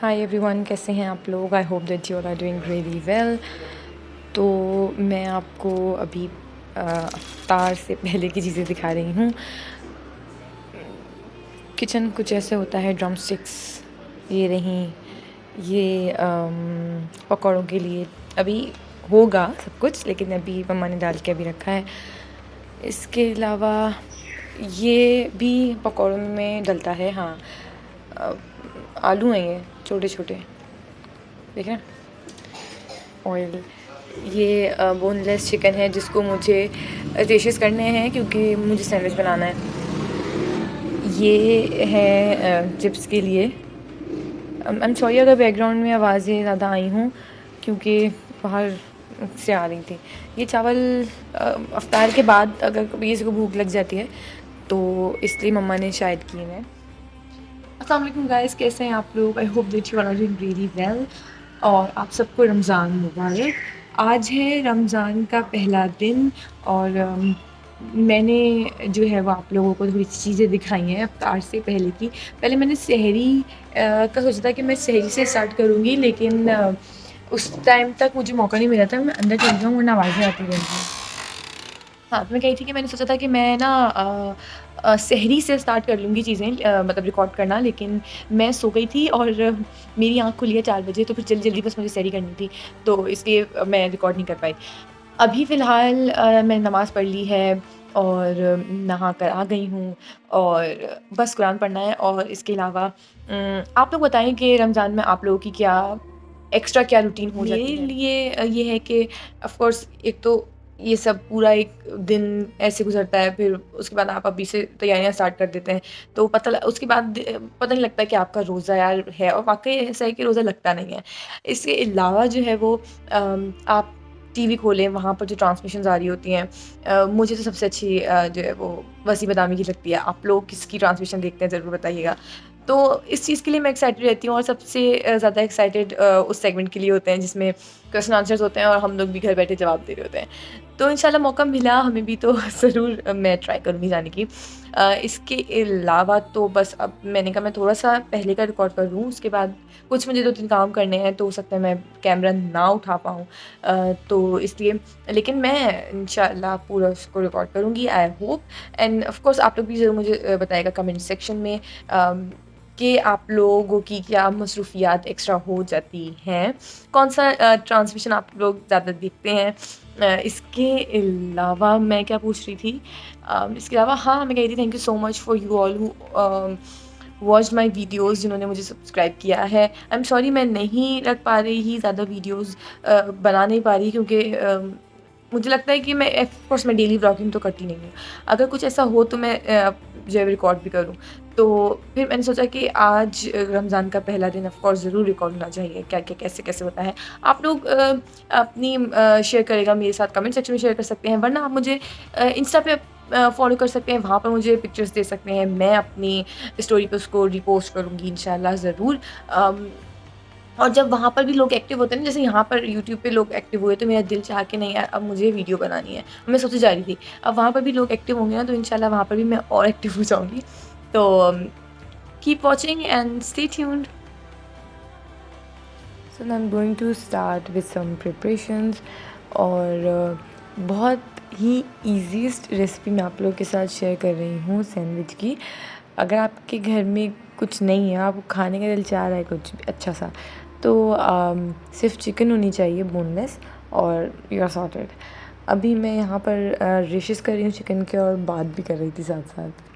Hi everyone, कैसे हैं आप लोग? I hope that you are doing really well. तो मैं आपको अभी अफ्तार से पहले की चीज़ें दिखा रही हूँ। किचन कुछ ऐसे होता है। ड्रम स्टिक्स ये रहीं, ये पकौड़ों के लिए अभी होगा सब कुछ, लेकिन अभी मम्मा ने डाल के अभी रखा है। इसके अलावा ये भी पकौड़ों में डलता है। हाँ, आलू हैं ये छोटे छोटे, देख रहे हैं। ऑयल, ये बोनलेस चिकन है जिसको मुझे डिशेस करने हैं क्योंकि मुझे सैंडविच बनाना है। ये है चिप्स के लिए। आई एम सॉरी अगर बैकग्राउंड में आवाज़ें ज़्यादा आई हों, क्योंकि बाहर से आ रही थी। ये चावल अफ्तार के बाद अगर कभी किसी को भूख लग जाती है तो इसलिए मम्मा ने शायद किए हैं। अस्सलाम वालेकुम गाइस, कैसे हैं आप लोग? I hope that you are doing really well और आप सबको रमज़ान मुबारक। आज है रमज़ान का पहला दिन और मैंने जो है वो आप लोगों को थोड़ी सी चीज़ें दिखाई हैं अफ्तार से पहले की। पहले मैंने सहरी का सोचा था कि मैं सहरी से स्टार्ट करूँगी, लेकिन उस टाइम तक मुझे मौका नहीं मिला था। मैं अंदर चली जाऊँ वरना आवाज़ें आती रहेंगी। हाँ, तो मैं कही थी कि मैंने सोचा था कि मैं ना सहरी से स्टार्ट कर लूँगी चीज़ें, मतलब रिकॉर्ड करना, लेकिन मैं सो गई थी और मेरी आँख खुली है 4 बजे, तो फिर जल्दी-जल्दी बस मुझे सहरी करनी थी, तो इसलिए मैं रिकॉर्ड नहीं कर पाई। अभी फ़िलहाल मैंने नमाज़ पढ़ ली है और नहा कर आ गई हूँ और बस कुरान पढ़ना है। और इसके अलावा आप लोग बताएँ कि रमज़ान में आप लोगों की क्या एक्स्ट्रा क्या रूटीन हो जाती है? मेरे लिए ये है कि ऑफ़ कोर्स एक तो ये सब पूरा एक दिन ऐसे गुज़रता है, फिर उसके बाद आप अभी से तैयारियाँ स्टार्ट कर देते हैं, तो उसके बाद पता नहीं लगता कि आपका रोज़ा यार है, और वाक़ई ऐसा है कि रोज़ा लगता नहीं है। इसके अलावा जो है वो आप टीवी खोलें, वहाँ पर जो ट्रांसमिशंस आ रही होती हैं, मुझे तो सबसे अच्छी जो है वो वसी बदामी की लगती है। आप लोग किसकी ट्रांसमिशन देखते हैं ज़रूर बताइएगा। तो इस चीज़ के लिए मैं एक्साइटेड रहती हूँ और सबसे ज़्यादा एक्साइटेड उस सेगमेंट के लिए होते हैं जिसमें क्वेश्चन आंसर्स होते हैं और हम लोग भी घर बैठे जवाब दे रहे होते हैं। तो इंशाल्लाह मौका मिला हमें भी तो ज़रूर मैं ट्राई करूँगी जाने की। इसके अलावा तो बस अब मैंने कहा मैं थोड़ा-सा पहले का रिकॉर्ड कर लूँ, उसके बाद कुछ मुझे 2-3 काम करने हैं, तो हो सकता है मैं कैमरा ना उठा पाऊँ। तो इसलिए, लेकिन मैं इंशाल्लाह पूरा उसको रिकॉर्ड करूँगी, I hope. End of course आप लोग भी ज़रूर मुझे बताइएगा कमेंट सेक्शन में कि आप लोगों की क्या मसरूफ़ियात एक्स्ट्रा हो जाती हैं? कौन-सा ट्रांसमिशन आप लोग ज़्यादा देखते हैं? इसके अलावा मैं क्या पूछ रही थी? इसके अलावा हाँ, मैं कह रही थी thank you so much for you all who watched my videos, जिन्होंने मुझे सब्सक्राइब किया है। आई एम सॉरी मैं नहीं रख पा रही ज़्यादा वीडियोज़, बना नहीं पा रही क्योंकि मुझे लगता है कि मैं ऑफ़ कोर्स मैं डेली व्लॉगिंग तो करती नहीं हूँ। अगर कुछ ऐसा हो तो मैं जो है रिकॉर्ड भी करूँ। तो फिर मैंने सोचा कि आज रमज़ान का पहला दिन ऑफ़ कोर्स ज़रूर रिकॉर्ड होना चाहिए, क्या-क्या, कैसे-कैसे होता है। आप लोग अपनी शेयर करिएगा मेरे साथ, कमेंट सेक्शन में शेयर कर सकते हैं, वरना आप मुझे इंस्टा पे फ़ॉलो कर सकते हैं, वहाँ पर मुझे पिक्चर्स दे सकते हैं। मैं अपनी स्टोरी पे उसको रिपोस्ट करूँगी इंशाल्लाह ज़रूर। और जब वहाँ पर भी लोग एक्टिव होते हैं ना, जैसे यहाँ पर यूट्यूब पे लोग एक्टिव हुए, तो मेरा दिल चाहा कि नहीं यार अब मुझे वीडियो बनानी है। मैं सोचे जा रही थी, अब वहाँ पर भी लोग एक्टिव होंगे ना, तो इंशाल्लाह वहाँ पर भी मैं और एक्टिव हो जाऊँगी। तो keep watching and stay tuned. So I am going to start with some preparations और बहुत ही ईज़ीएस्ट रेसिपी मैं आप लोगों के साथ शेयर कर रही हूँ सैंडविच की। अगर आपके घर में कुछ नहीं है, आपको खाने का दिल चाह रहा है कुछ अच्छा सा, तो सिर्फ चिकन होनी चाहिए बोनलेस और यू आर सॉर्टेड। अभी मैं यहाँ पर डिशेस कर रही हूँ चिकन के और बात भी कर रही थी साथ साथ।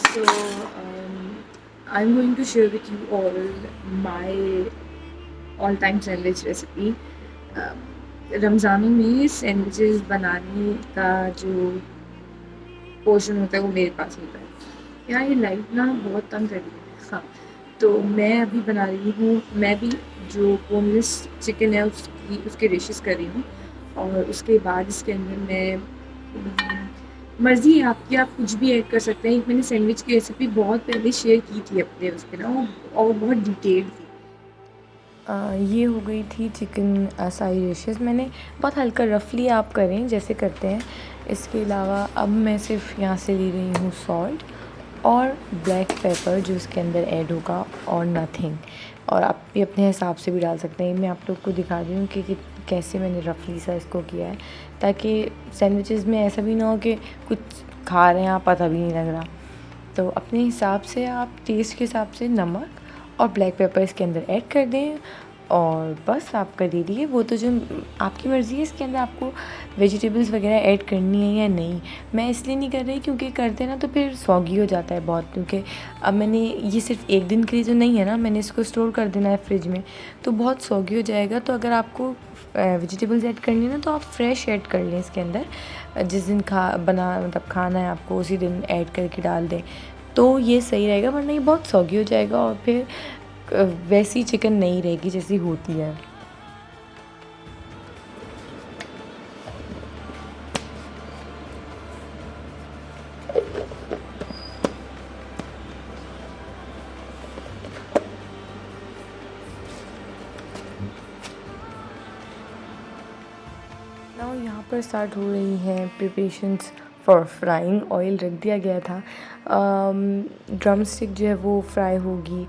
So I'm going to share with you all my all time sandwich recipe. रमज़ानों में सैंडविचेस बनाने का जो पोर्शन होता है वो मेरे पास होता है। यार ये लाइट ना बहुत तंग कर रही है। हाँ, तो मैं अभी बना रही हूँ, मैं भी जो बोनलेस चिकन है उसके डिशेस कर रही हूँ। और उसके बाद इसके अंदर मैं मर्ज़ी है आपकी, आप कुछ भी ऐड कर सकते हैं। एक मैंने सैंडविच की रेसिपी बहुत पहले शेयर की थी अपने उस पे ना, वो और बहुत डिटेल्ड थी। ये हो गई थी चिकन सारी डिशेस। मैंने बहुत हल्का रफली आप करें जैसे करते हैं। इसके अलावा अब मैं सिर्फ यहाँ से ले रही हूँ सॉल्ट और ब्लैक पेपर जो इसके अंदर ऐड होगा, और नथिंग। और आप भी अपने हिसाब से भी डाल सकते हैं। मैं आप लोग को दिखा रही हूँ कि कैसे मैंने रफली सा इसको किया है, ताकि सैंडविचेस में ऐसा भी ना हो कि कुछ खा रहे हैं आप पता भी नहीं लग रहा। तो अपने हिसाब से आप टेस्ट के हिसाब से नमक और ब्लैक पेपर इसके अंदर ऐड कर दें, और बस आप कर दीजिए। वो तो जो आपकी मर्ज़ी है, इसके अंदर आपको वेजिटेबल्स वगैरह ऐड करनी है या नहीं। मैं इसलिए नहीं कर रही क्योंकि करते ना तो फिर सॉगी हो जाता है बहुत, क्योंकि अब मैंने ये सिर्फ एक दिन के लिए जो नहीं है ना, मैंने इसको स्टोर कर देना है फ्रिज में, तो बहुत सॉगी हो जाएगा। तो अगर आपको वेजिटेबल्स ऐड करनी है ना, तो आप फ्रेश ऐड कर लें इसके अंदर। जिस दिन मतलब खाना है आपको उसी दिन ऐड करके डाल दें, तो ये सही रहेगा। वरना ये बहुत सॉगी हो जाएगा और फिर वैसी चिकन नहीं रहेगी जैसी होती है। नाउ यहाँ पर स्टार्ट हो रही हैं प्रिपरेशंस फॉर फ्राइंग। ऑयल रख दिया गया था। ड्रम स्टिक जो है वो फ्राई होगी।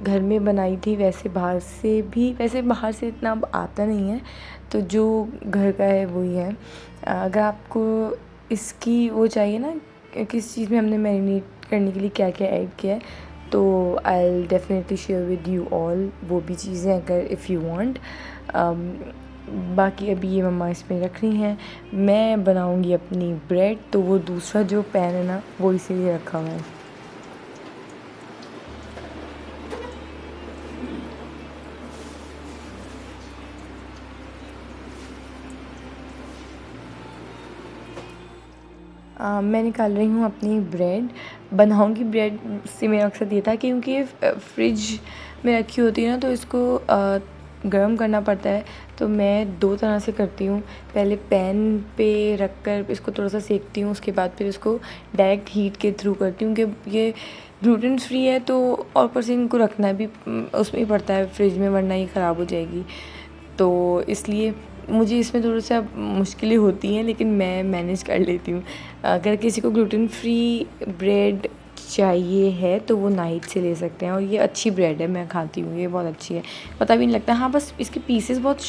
घर में बनाई थी, वैसे बाहर से इतना अब आता नहीं है, तो जो घर का है वही है। अगर आपको इसकी वो चाहिए ना, किस चीज़ में हमने मैरिनेट करने के लिए क्या क्या ऐड किया है, तो I will definitely share with you all वो भी चीज़ें, अगर इफ़ यू वांट। बाकी अभी ये मम्मा इसमें रख रही हैं। मैं बनाऊंगी अपनी ब्रेड, तो वो दूसरा जो पैन है ना, वो इसीलिए रखा हुआ है। मैं निकाल रही हूँ अपनी ब्रेड। बनाऊंगी ब्रेड से मेरा मकसद ये था कि क्योंकि ये फ्रिज में रखी होती है ना, तो इसको गर्म करना पड़ता है। तो मैं दो तरह से करती हूँ। पहले पैन पे रख कर इसको थोड़ा सा सेकती हूँ, उसके बाद फिर इसको डायरेक्ट हीट के थ्रू करती हूँ, कि ये ग्लूटेन फ्री है, तो और ऊपर से इनको रखना भी उसमें ही पड़ता है फ्रिज में, वरना ये ख़राब हो जाएगी। तो इसलिए मुझे इसमें थोड़ा सा मुश्किलें होती हैं, लेकिन मैं मैनेज कर लेती हूँ। अगर किसी को ग्लूटेन फ्री ब्रेड चाहिए है तो वो नाइट से ले सकते हैं, और ये अच्छी ब्रेड है, मैं खाती हूँ, ये बहुत अच्छी है। पता भी नहीं लगता। हाँ, बस इसके पीसेस बहुत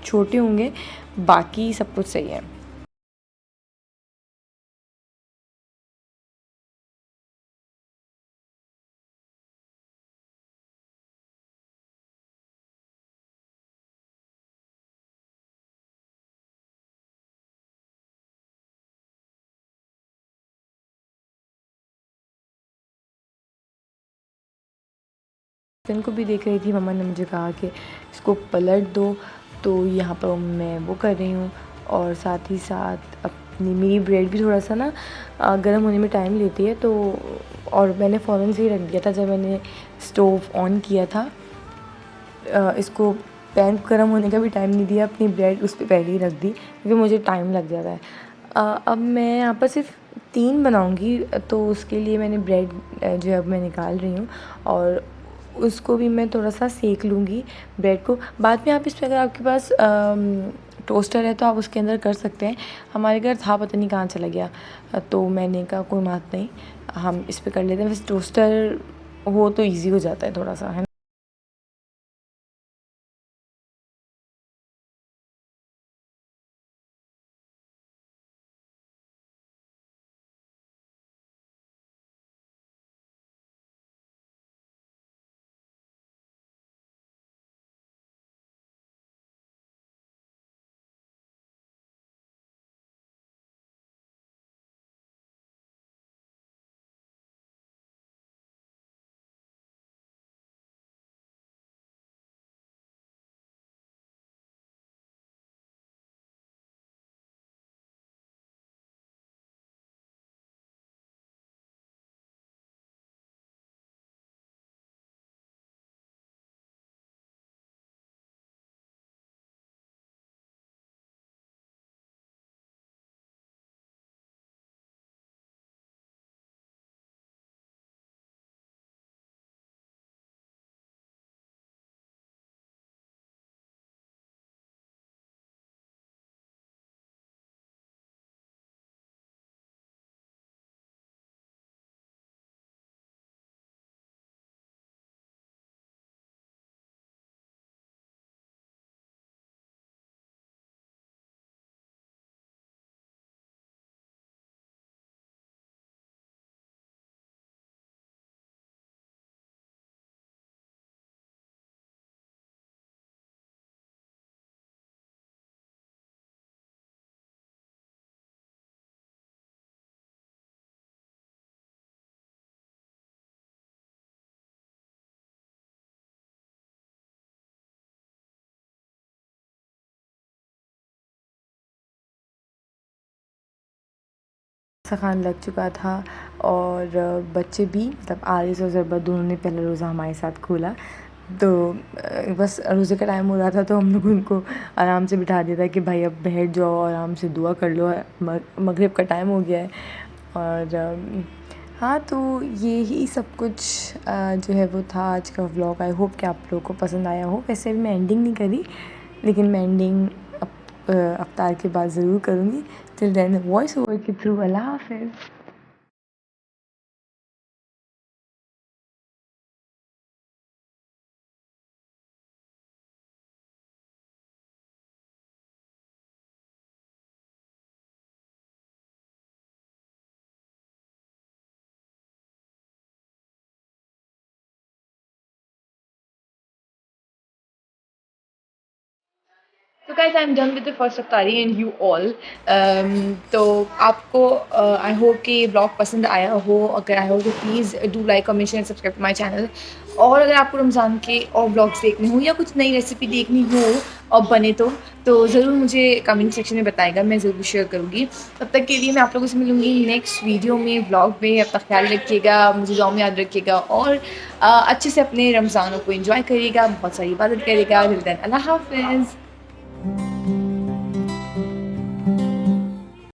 छोटे होंगे, बाकी सब कुछ सही है। चिकन को भी देख रही थी, मम्मा ने मुझे कहा कि इसको पलट दो, तो यहाँ पर मैं वो कर रही हूँ। और साथ ही साथ अपनी मेरी ब्रेड भी थोड़ा सा ना गर्म होने में टाइम लेती है, तो और मैंने फ़ौरन से ही रख दिया था जब मैंने स्टोव ऑन किया था। इसको पैन गर्म होने का भी टाइम नहीं दिया, अपनी ब्रेड उस पर पहले ही रख दी, क्योंकि मुझे टाइम लग जाता है। अब मैं यहाँ पर सिर्फ 3 बनाऊँगी, तो उसके लिए मैंने ब्रेड जो है अब मैं निकाल रही हूँ, और उसको भी मैं थोड़ा सा सेक लूँगी ब्रेड को। बाद में आप इस पे, अगर आपके पास टोस्टर है तो आप उसके अंदर कर सकते हैं। हमारे घर था, पता नहीं कहाँ चला गया, तो मैंने कहा कोई बात नहीं, हम इस पे कर लेते हैं। वैसे टोस्टर हो तो ईज़ी हो जाता है थोड़ा सा, है। खान लग चुका था और बच्चे भी मतलब आरिस और ज़रबत दोनों ने पहला रोज़ा हमारे साथ खोला। तो बस रोज़े का टाइम हो रहा था तो हम लोग उनको आराम से बिठा दिया था कि भाई अब बैठ जाओ, आराम से दुआ कर लो, मगरिब का टाइम हो गया है। और हाँ, तो ये ही सब कुछ जो है वो था आज का व्लॉग। आई होप कि आप लोगों को पसंद आया हो। वैसे भी मैं एंडिंग नहीं करी, लेकिन मैं एंडिंग अफ्तार के बाद ज़रूर करूँगी। टिल देन वॉइस ओवर के थ्रू अल्लाह हाफ़िज़। तो guys I am done with the first अफ्तारी एंड यू ऑल। तो आपको आई होप कि ये ब्लॉग पसंद आया हो। अगर आया हो तो please do like comment share subscribe to my channel. और अगर आपको रमज़ान के और ब्लॉग्स देखने हो या कुछ नई रेसिपी देखनी हो और बने तो ज़रूर मुझे कमेंट सेक्शन में बताएगा, मैं ज़रूर शेयर करूँगी। तब तक के लिए मैं आप लोगों से मिलूँगी नेक्स्ट वीडियो में, ब्लॉग में। अपना ख्याल रखिएगा, मुझे दुआ में याद रखिएगा और अच्छे से अपने रमज़ानों को एंजॉय करिएगा, बहुत सारी इबादत करिएगा। टिल देन अल्लाह हाफ़िज़।